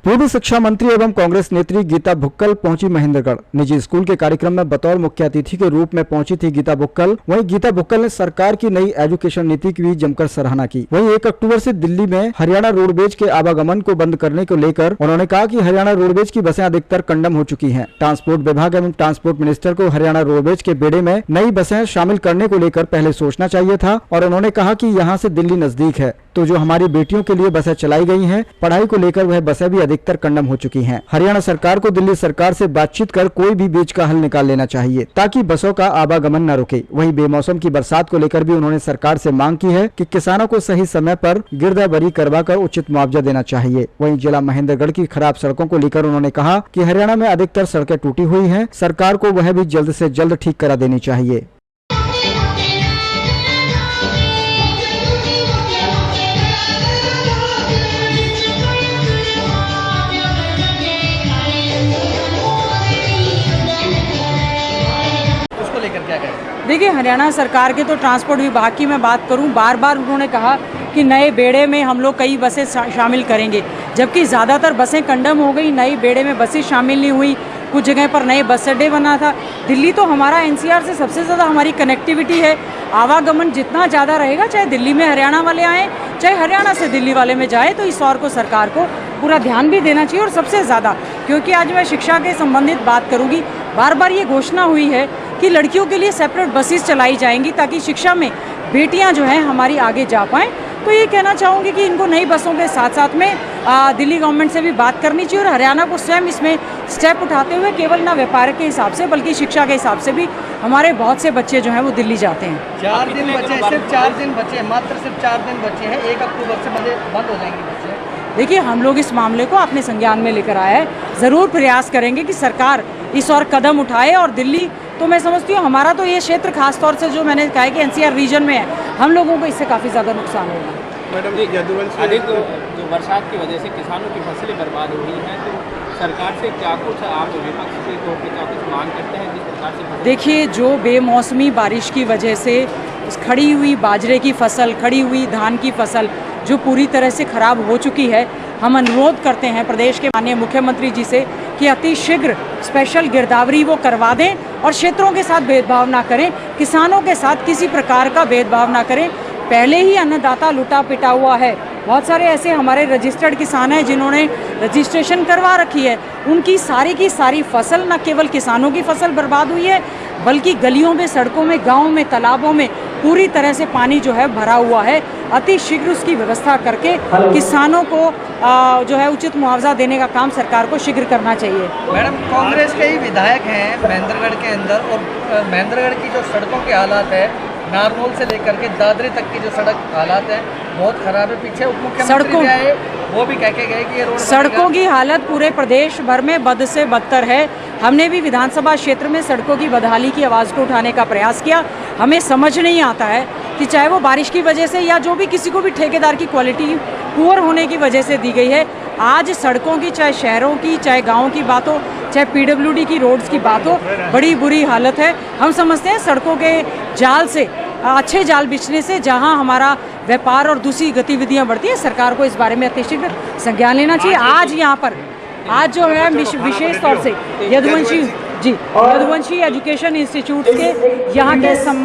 पूर्व शिक्षा मंत्री एवं कांग्रेस नेत्री गीता भुक्कल पहुंची महेंद्रगढ़। निजी स्कूल के कार्यक्रम में बतौर मुख्य अतिथि के रूप में पहुंची थी गीता भुक्कल। वहीं गीता भुक्कल ने सरकार की नई एजुकेशन नीति की भी जमकर सराहना की। वहीं 1 अक्टूबर से दिल्ली में हरियाणा रोडवेज के आवागमन को बंद करने को लेकर उन्होंने कहा कि हरियाणा रोडवेज की बसें अधिकतर कंडम हो चुकी हैं। ट्रांसपोर्ट विभाग एवं ट्रांसपोर्ट मिनिस्टर को हरियाणा रोडवेज के बेड़े में नई बसें शामिल करने को लेकर पहले सोचना चाहिए था। और उन्होंने कहा कि यहाँ से दिल्ली नजदीक है, तो जो हमारी बेटियों के लिए बसें चलाई गई हैं, पढ़ाई को लेकर वह बसें भी अधिकतर कंडम हो चुकी हैं। हरियाणा सरकार को दिल्ली सरकार से बातचीत कर कोई भी बीच का हल निकाल लेना चाहिए ताकि बसों का आवागमन न रुके। वहीं बेमौसम की बरसात को लेकर भी उन्होंने सरकार से मांग की है कि किसानों को सही समय पर गिरदावरी करवाकर उचित मुआवजा देना चाहिए। वहीं जिला महेंद्रगढ़ की खराब सड़कों को लेकर उन्होंने कहा कि हरियाणा में अधिकतर सड़कें टूटी हुई है, सरकार को वह भी जल्द से जल्द ठीक करा देनी चाहिए। देखिए, हरियाणा सरकार के तो ट्रांसपोर्ट विभाग की मैं बात करूं, बार बार उन्होंने कहा कि नए बेड़े में हम लोग कई बसें शामिल करेंगे, जबकि ज़्यादातर बसें कंडम हो गई। नई बेड़े में बसें शामिल नहीं हुई। कुछ जगह पर नए बस अड्डे बना था। दिल्ली तो हमारा एनसीआर से सबसे ज़्यादा हमारी कनेक्टिविटी है। आवागमन जितना ज़्यादा रहेगा, चाहे दिल्ली में हरियाणा वाले आएँ, चाहे हरियाणा से दिल्ली वाले में जाए, तो इस और को सरकार को पूरा ध्यान भी देना चाहिए। और सबसे ज़्यादा, क्योंकि आज मैं शिक्षा के संबंधित बात करूँगी, बार बार ये घोषणा हुई है कि लड़कियों के लिए सेपरेट बसेस चलाई जाएंगी ताकि शिक्षा में बेटियां जो हैं हमारी आगे जा पाएँ। तो ये कहना चाहूँगी कि इनको नई बसों के साथ साथ में दिल्ली गवर्नमेंट से भी बात करनी चाहिए और हरियाणा को स्वयं इसमें स्टेप उठाते हुए केवल ना व्यापार के हिसाब से बल्कि शिक्षा के हिसाब से भी हमारे बहुत से बच्चे जो हैं वो दिल्ली जाते हैं। 4 दिन बचे, सिर्फ 4 दिन बचे, मात्र सिर्फ 4 दिन बचे हैं। 1 अक्टूबर से बंद हो जाएंगी बसें। देखिए, हम लोग इस मामले को अपने संज्ञान में लेकर आए हैं। ज़रूर प्रयास करेंगे कि सरकार इस और कदम उठाए। और दिल्ली तो मैं समझती हूँ, हमारा तो ये क्षेत्र खास तौर से जो मैंने कहा कि एनसीआर रीजन में है, हम लोगों को इससे काफ़ी ज़्यादा नुकसान होगा। मैडम, अधिक जो बरसात की वजह से किसानों की फसलें बर्बाद हो रही हैं, तो सरकार से क्या कुछ आप विपक्ष के तौर पर क्या कुछ मांग करते हैं जिस प्रकार से? देखिए, जो बेमौसमी बारिश की वजह से खड़ी हुई बाजरे की फसल, खड़ी हुई धान की फसल जो पूरी तरह से खराब हो चुकी है, हम अनुरोध करते हैं प्रदेश के माननीय मुख्यमंत्री जी से कि अति शीघ्र स्पेशल गिरदावरी वो करवा दें और क्षेत्रों के साथ भेदभाव ना करें, किसानों के साथ किसी प्रकार का भेदभाव ना करें। पहले ही अन्नदाता लुटा पिटा हुआ है। बहुत सारे ऐसे हमारे रजिस्टर्ड किसान हैं जिन्होंने रजिस्ट्रेशन करवा रखी है, उनकी सारी की सारी फसल, न केवल किसानों की फसल बर्बाद हुई है बल्कि गलियों में, सड़कों में, गाँव में, तालाबों में पूरी तरह से पानी जो है भरा हुआ है। अति शीघ्र उसकी व्यवस्था करके किसानों को जो है उचित मुआवजा देने का काम सरकार को शीघ्र करना चाहिए। मैडम, कांग्रेस के ही विधायक हैं महेंद्रगढ़ के अंदर, और महेंद्रगढ़ की जो सड़कों के हालात है, नारनौल से लेकर के दादरी तक की जो सड़क हालात है बहुत खराब है। पीछे उप मुख्यमंत्री भी आए, वो भी कह के गए कि ये रोड सड़कों की हालत पूरे प्रदेश भर में बद से बदतर है। हमने भी विधानसभा क्षेत्र में सड़कों की बदहाली की आवाज़ को उठाने का प्रयास किया। हमें समझ नहीं आता है कि चाहे वो बारिश की वजह से या जो भी किसी को भी ठेकेदार की क्वालिटी पुअर होने की वजह से दी गई है, आज सड़कों की, चाहे शहरों की, चाहे गाँव की बात हो, चाहे पीडब्ल्यूडी की रोड्स की बात हो, बड़ी बुरी हालत है। हम समझते हैं सड़कों के जाल से, अच्छे जाल बिछने से जहां हमारा व्यापार और दूसरी गतिविधियां बढ़ती हैं, सरकार को इस बारे में अतिशीघ्र संज्ञान लेना चाहिए। आज यहाँ पर जो है विशेष तौर से यदुवंशी एजुकेशन इंस्टीट्यूट के यहाँ के सम्मान